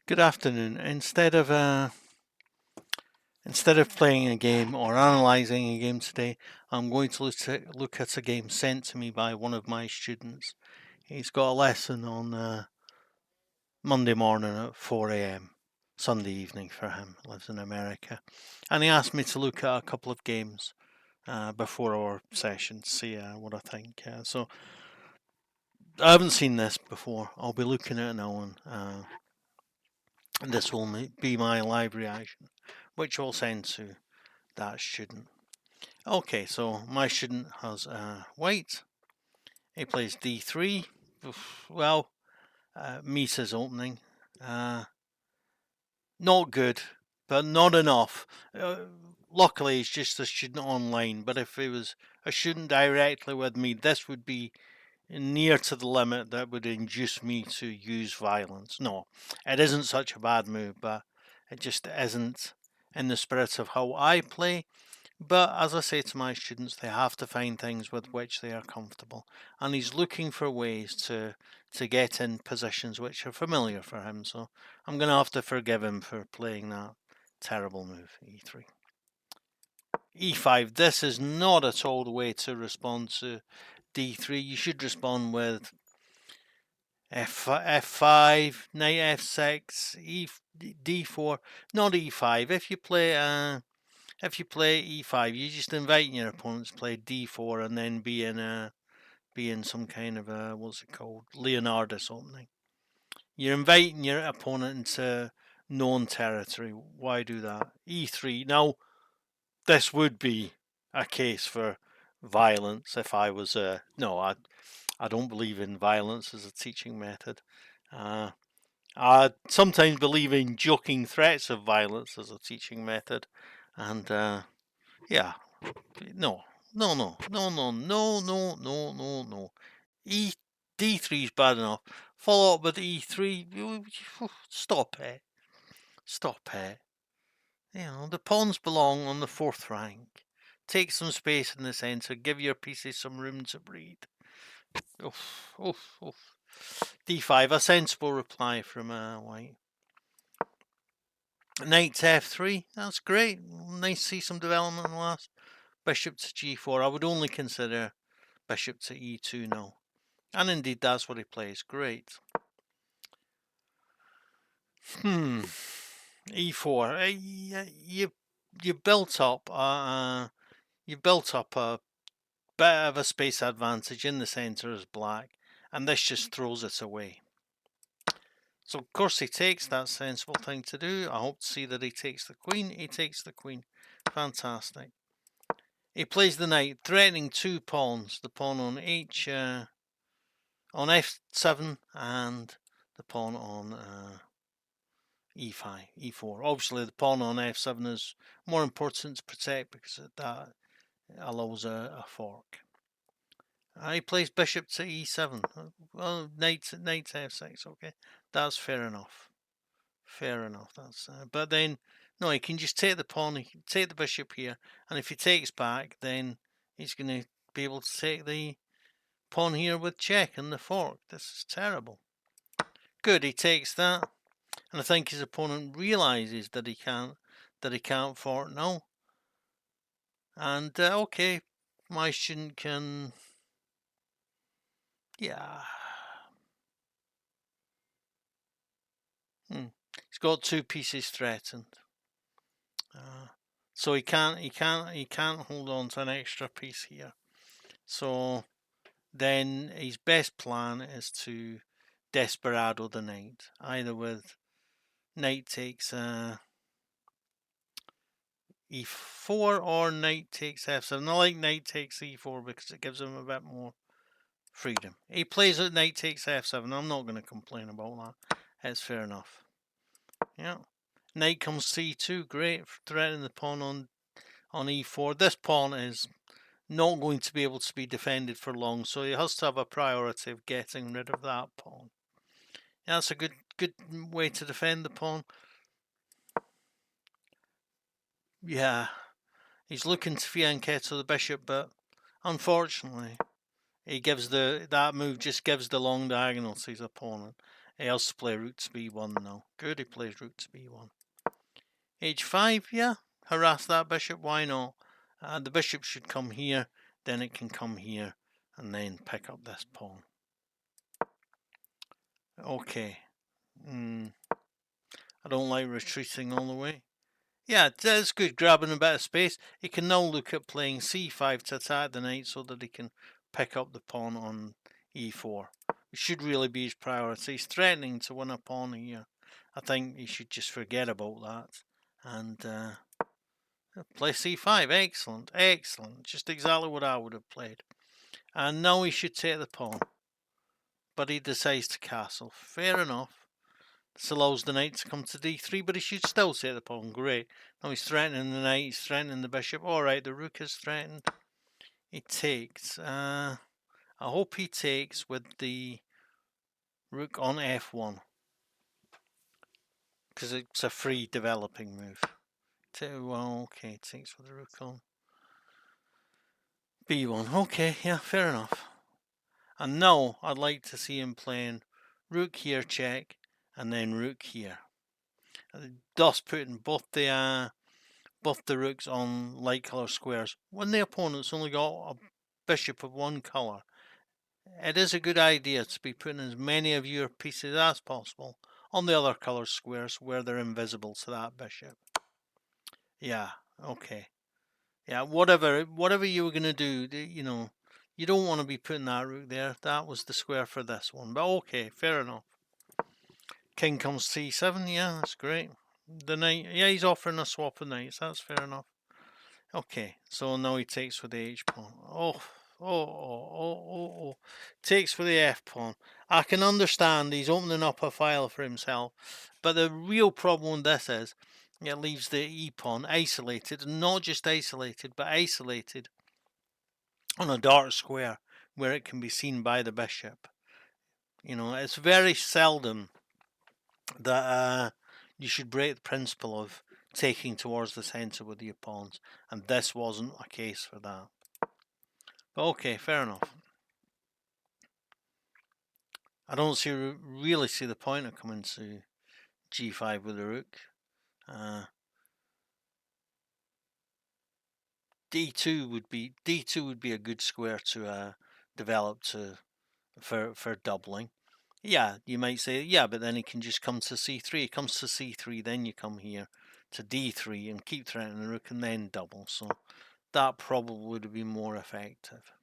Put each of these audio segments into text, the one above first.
Good afternoon. Instead of playing a game or analysing a game today, I'm going to look at a game sent to me by one of my students. He's got a lesson on Monday morning at 4 a.m. Sunday evening for him. Lives in America, and he asked me to look at a couple of games before our session, see what I think. So I haven't seen this before. I'll be looking at it now, and this will be my live reaction, which I'll send to that student. Okay, so my student has white. He plays d3. Well, Misa's opening. Not good, but not enough. Luckily, it's just a student online, but if it was a student directly with me, this would be near to the limit that would induce me to use violence. No, it isn't such a bad move, but it just isn't in the spirit of how I play. But as I say to my students, they have to find things with which they are comfortable, and he's looking for ways to get in positions which are familiar for him. So I'm going to have to forgive him for playing that terrible move, e3. e5. This is not at all the way to respond to d3. You should respond with f5, knight f6, d4, not e5. If you play e5, you're just inviting your opponents to play d4 and then be in some kind of a, what's it called, Leonardus opening. You're inviting your opponent into known territory. Why do that? e3. Now, this would be a case for violence if I was no, I don't believe in violence as a teaching method. I sometimes believe in joking threats of violence as a teaching method, and yeah, no, no, no, no, no, no, no, no, no, no. E d3 is bad enough. Follow up with e3. Stop it. Stop it. You know, the pawns belong on the fourth rank. Take some space in the centre. Give your pieces some room to breathe. Oof, oof, oof. d5, a sensible reply from white. Knight to f3. That's great. Nice to see some development in the last. Bishop to g4. I would only consider bishop to e2 now. And indeed, that's what he plays. Great. E4. You built up a bit of a space advantage in the centre as black, and this just throws it away. So of course he takes. That sensible thing to do. I hope to see that he takes the queen. He takes the queen. Fantastic. He plays the knight, threatening two pawns. The pawn on on f7 and the pawn on e5, e4. Obviously, the pawn on f7 is more important to protect because that allows a fork. He plays bishop to e7. Well, knight to f6. Okay, that's fair enough. Fair enough. That's but then no, he can just take the pawn. He can take the bishop here, and if he takes back, then he's going to be able to take the pawn here with check and the fork. This is terrible. Good, he takes that, and I think his opponent realizes that he can't fork now. And okay, my student can, yeah. He's got two pieces threatened, so he can't hold on to an extra piece here. So then his best plan is to desperado the knight, either with knight takes e4 or knight takes f7. I like knight takes e4 because it gives him a bit more freedom. He plays at knight takes f7. I'm not going to complain about that. It's fair enough. Yeah. Knight comes c2. Great. Threatening the pawn on e4. This pawn is not going to be able to be defended for long, so he has to have a priority of getting rid of that pawn. Yeah, that's a good way to defend the pawn. Yeah, he's looking to fianchetto the bishop, but unfortunately, he gives that move just gives the long diagonal to his opponent. He has to play rook to b1 now. Good, he plays rook to b1. h5, yeah, harass that bishop, why not? The bishop should come here, then it can come here, and then pick up this pawn. Okay. I don't like retreating all the way. Yeah, that's good, grabbing a bit of space. He can now look at playing c5 to attack the knight so that he can pick up the pawn on e4. It should really be his priority. He's threatening to win a pawn here. I think he should just forget about that and play c5. Excellent, excellent. Just exactly what I would have played. And now he should take the pawn. But he decides to castle. Fair enough. This allows the knight to come to d3, but he should still take the pawn. Great. Now he's threatening the knight, he's threatening the bishop. Alright, the rook is threatened. He takes. I hope he takes with the rook on f1. Because it's a free developing move. Well, okay, takes with the rook on b1. Okay, yeah, fair enough. And now I'd like to see him playing rook here check, and then rook here. Thus putting both the rooks on light colour squares. When the opponent's only got a bishop of one colour, it is a good idea to be putting as many of your pieces as possible on the other colour squares where they're invisible to that bishop. Yeah, okay. Yeah, whatever you were going to do, you know, you don't want to be putting that rook there. That was the square for this one. But okay, fair enough. King comes c7, yeah, that's great. The knight, yeah, he's offering a swap of knights, that's fair enough. Okay, so now he takes with the h pawn. Oh. Takes with the f pawn. I can understand he's opening up a file for himself, but the real problem with this is it leaves the e pawn isolated, not just isolated, but isolated on a dark square where it can be seen by the bishop. You know, it's very seldom that you should break the principle of taking towards the centre with your pawns, and this wasn't a case for that. But okay, fair enough. I don't really see the point of coming to g5 with the rook. D2 would be a good square to develop for doubling. Yeah, you might say, yeah, but then he can just come to c3. He comes to c3, then you come here to d3 and keep threatening the rook and then double. So that probably would be more effective.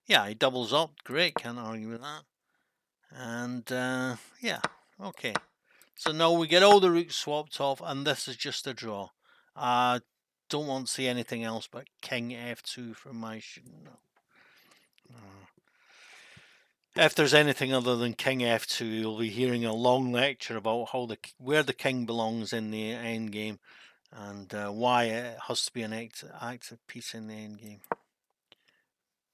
Yeah, he doubles up. Great, can't argue with that. And yeah, okay. So now we get all the rooks swapped off, and this is just a draw. I don't want to see anything else but king f2 from my shooting. No. If there's anything other than king f2, you'll be hearing a long lecture about where the king belongs in the endgame and why it has to be an active piece in the endgame.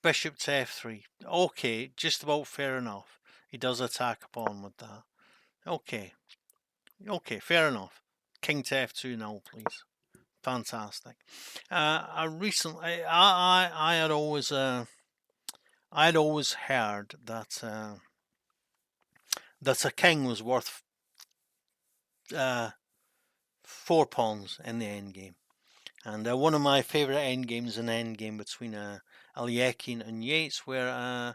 Bishop to f3. Okay, just about fair enough. He does attack a pawn with that. Okay, fair enough. King to f2 now, please. Fantastic. I recently, I had always heard that that a king was worth 4 pawns in the endgame. And one of my favourite endgames is an endgame between Alekhine and Yates, where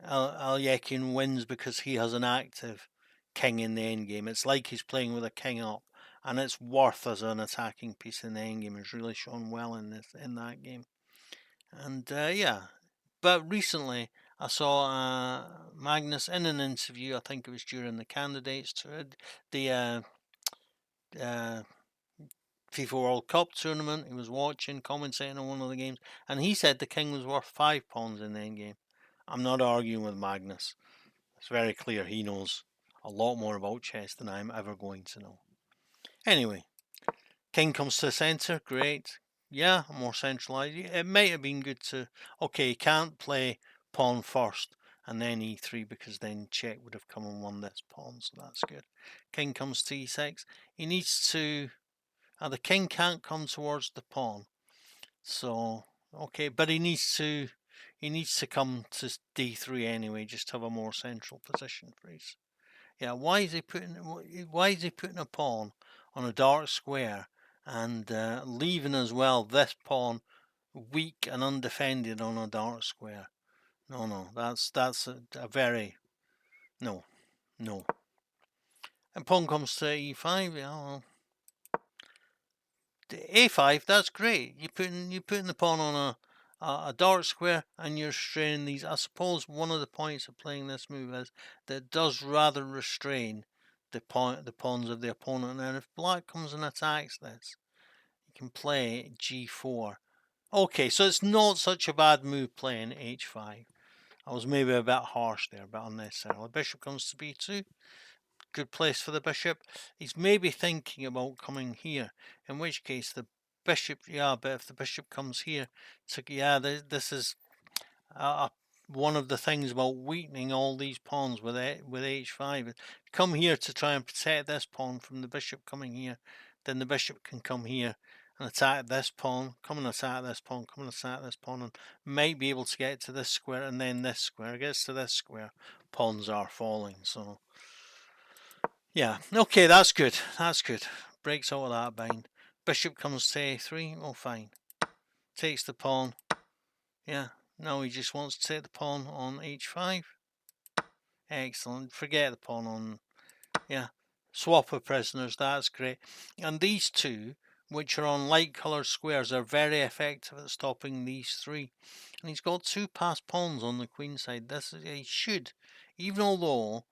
Alekhine wins because he has an active king in the endgame. It's like he's playing with a king up, and it's worth as an attacking piece in the endgame. It's really shown well in that game. And yeah, but recently I saw Magnus in an interview. I think it was during the candidates to the FIFA World Cup tournament. He was watching, commentating on one of the games, and he said the king was worth 5 pawns in the endgame. I'm not arguing with Magnus. It's very clear he knows a lot more about chess than I'm ever going to know. Anyway, king comes to the centre, great. Yeah, more centralised. It might have been good to... Okay, he can't play pawn first and then e3 because then check would have come and won this pawn, so that's good. King comes to e6. He needs to... the king can't come towards the pawn. So, okay, but he needs to come to d3 anyway, just to have a more central position for his Yeah, why is he putting a pawn on a dark square and leaving as well this pawn weak and undefended on a dark square? No, that's a very no, no. And pawn comes to e5. Yeah, well, a5. That's great. You're putting the pawn on a dark square and you're restraining these. I suppose one of the points of playing this move is that it does rather restrain the pawns of the opponent. And if black comes and attacks this, you can play g4. Okay, so it's not such a bad move playing h5. I was maybe a bit harsh there, but unnecessarily. Bishop comes to b2. Good place for the bishop. He's maybe thinking about coming here, in which case the bishop, yeah, but if the bishop comes here, so yeah, this is uh, one of the things about weakening all these pawns with h5. Come here to try and protect this pawn from the bishop coming here, then the bishop can come here and attack this pawn, come and attack this pawn, come and attack this pawn, and might be able to get to this square, and then this square. Gets to this square, pawns are falling, so yeah, okay, that's good. That's good. Breaks all of that bind. Bishop comes to a3. Oh, fine. Takes the pawn. Yeah, now he just wants to take the pawn on h5. Excellent. Forget the pawn on... Yeah. Swap of prisoners. That's great. And these two, which are on light coloured squares, are very effective at stopping these three. And he's got two passed pawns on the queen side. He should, even although...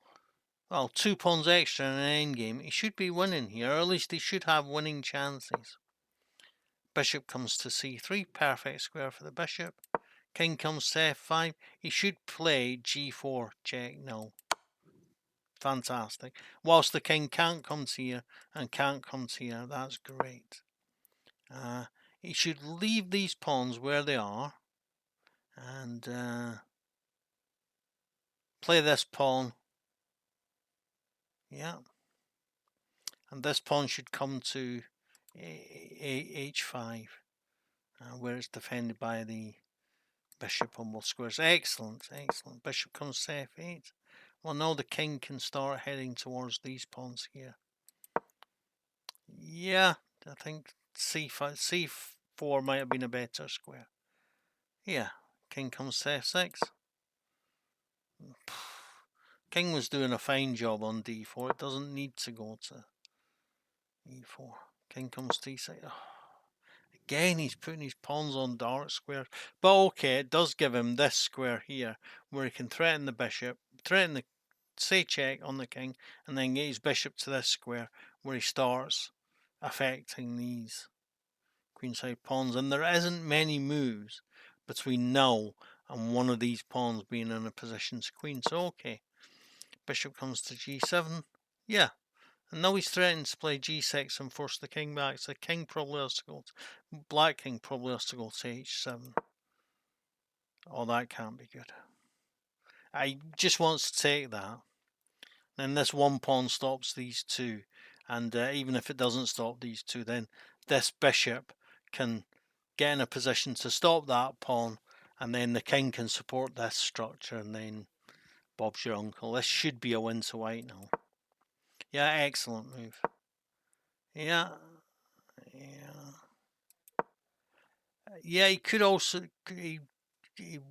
Well, 2 pawns extra in an endgame. He should be winning here, or at least he should have winning chances. Bishop comes to c3, perfect square for the bishop. King comes to f5. He should play g4 check. No. Fantastic. Whilst the king can't come to here and can't come to here. That's great. He should leave these pawns where they are and play this pawn. Yeah. And this pawn should come to h5, where it's defended by the bishop on both squares. Excellent, excellent. Bishop comes to f8. Well, now the king can start heading towards these pawns here. Yeah, I think c5, c4 might have been a better square. Yeah, king comes to f6. King was doing a fine job on d4. It doesn't need to go to e4. King comes to e6. Oh. Again, he's putting his pawns on dark squares. But okay, it does give him this square here, where he can threaten the bishop, threaten the, say check on the king, and then get his bishop to this square, where he starts affecting these queenside pawns. And there isn't many moves between now and one of these pawns being in a position to queen. So okay, bishop comes to g7. Yeah, and now he's threatening to play g6 and force the king back. So the king probably has to go to, black king probably has to go to h7. Oh, that can't be good. I just wants to take that. Then this one pawn stops these two. And even if it doesn't stop these two, then this bishop can get in a position to stop that pawn. And then the king can support this structure. And then Bob's your uncle. This should be a win to white now. Yeah, excellent move. Yeah. Yeah, he could also... He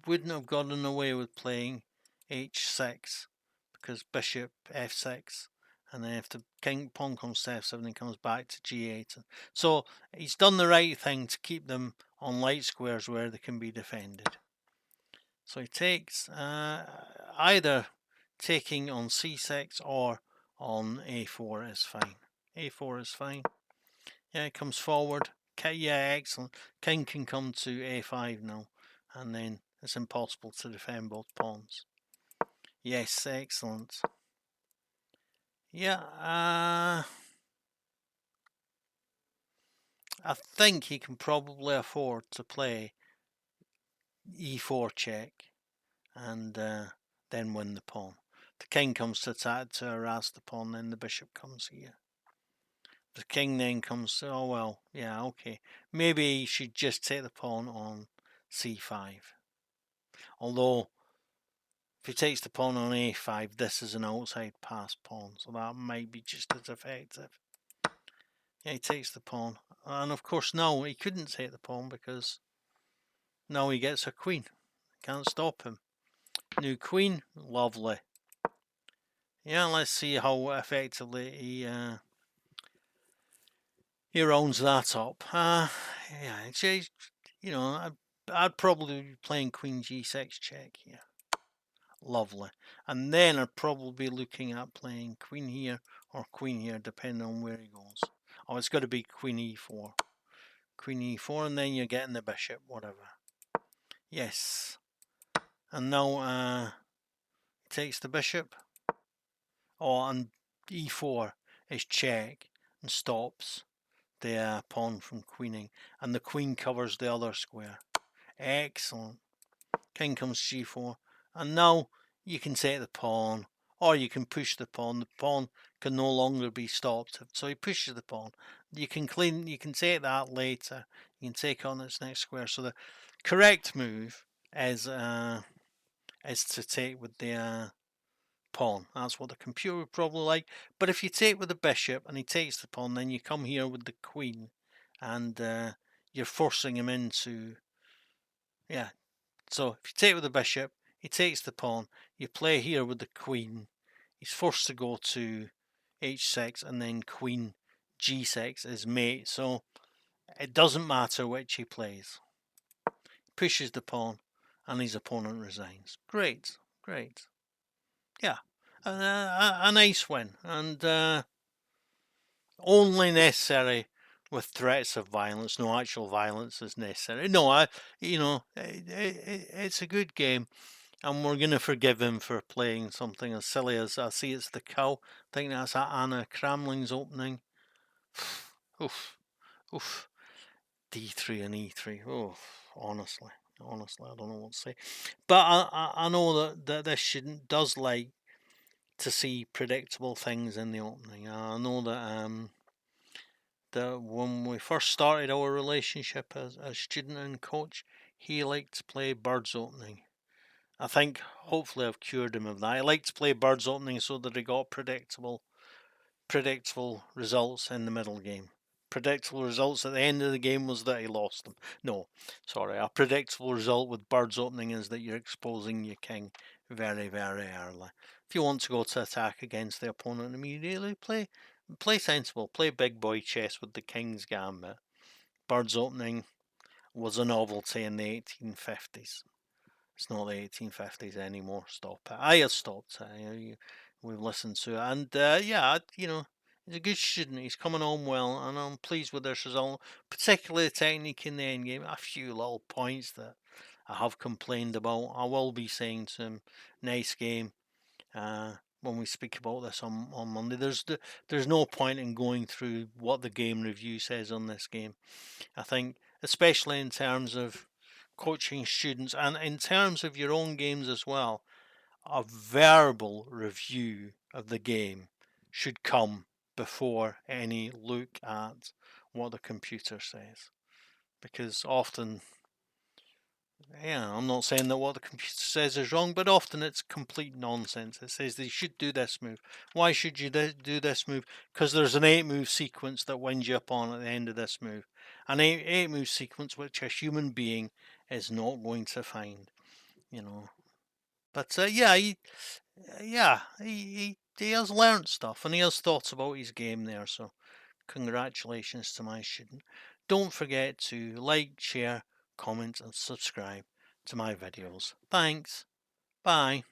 wouldn't have gotten away with playing h6 because bishop f6, and then if the king pawn comes to f7, he comes back to g8. So he's done the right thing to keep them on light squares where they can be defended. So he takes either taking on c6 or on a4 is fine. a4 is fine. Yeah, it comes forward. Yeah, excellent. King can come to a5 now, and then it's impossible to defend both pawns. Yes, excellent. Yeah, I think he can probably afford to play e4 check and then win the pawn. The king comes to attack to harass the pawn, then the bishop comes here. The king then comes to, oh well, yeah, okay. Maybe he should just take the pawn on c5. Although If he takes the pawn on a5, this is an outside pass pawn, so that might be just as effective. Yeah, he takes the pawn. And of course now he couldn't take the pawn because now he gets a queen. Can't stop him. New queen, lovely. Yeah, let's see how effectively he rounds that up. Yeah, it's, you know, I'd probably be playing queen g6 check here. Lovely. And then I'd probably be looking at playing queen here or queen here, depending on where he goes. Oh, it's got to be queen e4. Queen e4, and then you're getting the bishop, whatever. Yes. And now takes the bishop. Oh, and e4 is check and stops the pawn from queening. And the queen covers the other square. Excellent. King comes g4. And now you can take the pawn, or you can push the pawn. The pawn can no longer be stopped. So he pushes the pawn. You can take that later. You can take on its next square. So the correct move is to take with the pawn. That's what the computer would probably like. But if you take with the bishop and he takes the pawn, then you come here with the queen, and you're forcing him into, yeah. So if you take with the bishop, he takes the pawn. You play here with the queen. He's forced to go to h6, and then queen g6 is mate. So it doesn't matter which he plays. He pushes the pawn, and his opponent resigns. Great, great. Yeah, a nice win, and only necessary with threats of violence. No actual violence is necessary. No, it's a good game, and we're going to forgive him for playing something as silly as, I see it's the cow. I think that's Anna Kramling's opening. Oof, oof. D3 and E3. Oh, honestly, I don't know what to say. But I know that this does like to see predictable things in the opening. I know that when we first started our relationship as student and coach, he liked to play birds opening. I think hopefully I've cured him of that. He liked to play birds opening so that he got predictable results in the middle game. Predictable results at the end of the game was that he lost them. No, sorry, a predictable result with birds opening is that you're exposing your king very, very early. If you want to go to attack against the opponent immediately, play sensible, play big boy chess with the king's gambit. Birds opening was a novelty in the 1850s. It's not the 1850s anymore. Stop it. I have stopped it. We've listened to it, and yeah, he's a good student. He's coming on well, and I'm pleased with this result, particularly the technique in the end game. A few little points that I have complained about. I will be saying to him, nice game. When we speak about this on Monday, there's no point in going through what the game review says on this game. I think, especially in terms of coaching students and in terms of your own games as well, a verbal review of the game should come before any look at what the computer says. Because often, yeah, I'm not saying that what the computer says is wrong, but often it's complete nonsense. It says they should do this move. Why should you do this move? Because there's an 8-move sequence that wins you a pawn at the end of this move. An 8-move sequence which a human being is not going to find, you know. But yeah, he has learnt stuff, and he has thoughts about his game there. So congratulations to my student. Don't forget to like, share, comment, and subscribe to my videos. Thanks. Bye.